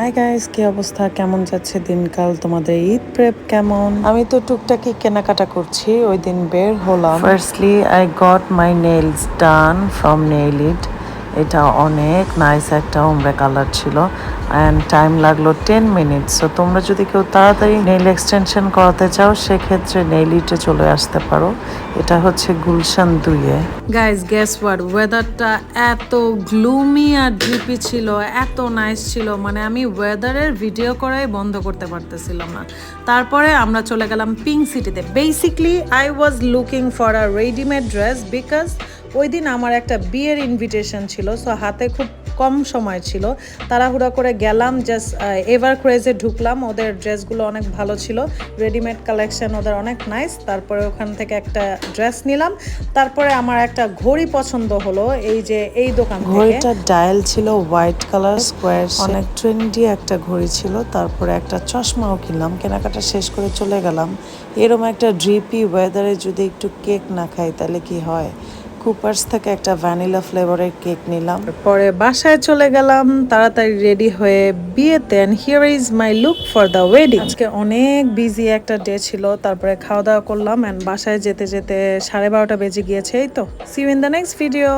Hi guys, কি অবস্থা? কেমন যাচ্ছে দিনকাল? তোমাদের ঈদ প্রেপ কেমন? আমি তো টুকটাকি কেনাকাটা করছি, ওই দিন বের হলাম। Firstly I got my nails done from nail it. এটা অনেক নাইস একটা ওমরা কালার ছিল অ্যান্ড টাইম লাগলো 10 মিনিটস। সো তোমরা যদি কেউ তাড়াতাড়ি নেইল এক্সটেনশন করাতে চাও সেক্ষেত্রে নেইল ইটে চলে আসতে পারো। এটা হচ্ছে গুলশান 2-এ। গাইস গেস হোয়াট, ওয়েদারটা এত গ্লুমি আর ড্রিপি ছিল, এত নাইস ছিল, মানে আমি ওয়েদারের ভিডিও করাই বন্ধ করতে পারতেছিলাম না। তারপরে আমরা চলে গেলাম পিঙ্ক সিটিতে। Basically I was looking for a readymade dress because ওই দিন আমার একটা বিয়ের ইনভিটেশন ছিল, সো হাতে খুব কম সময় ছিল, তাড়াহুড়া করে গেলাম। জাস্ট এভার ক্রেজে ঢুকলাম, ওদের ড্রেসগুলো অনেক ভালো ছিল, রেডিমেড কালেকশন ওদের অনেক নাইস। তারপরে ওখান থেকে একটা ড্রেস নিলাম। তারপরে আমার একটা ঘড়ি পছন্দ হলো, এই যে এই দোকান থেকে। ঘড়িটা ডায়াল ছিল হোয়াইট কালার স্কোয়ার, অনেক ট্রেন্ডি একটা ঘড়ি ছিল। তারপরে একটা চশমাও কিনলাম। কেনাকাটা শেষ করে চলে গেলাম। এরকম একটা ড্রিপি ওয়েদারে যদি একটু কেক না খাই তাহলে কি হয়। কুপার্স থেকে একটা ভ্যানিলা ফ্লেভারের কেক নিলাম। পরে বাসায় চলে গেলাম তাড়াতাড়ি রেডি হয়ে বিয়েতে। And here is my look for the wedding. আজকে অনেক বিজি একটা ডে ছিল। তারপরে খাওয়া দাওয়া করলাম এন্ড বাসায় যেতে যেতে 12:30 বেজে গিয়েছে। এই তো, see you in the next video.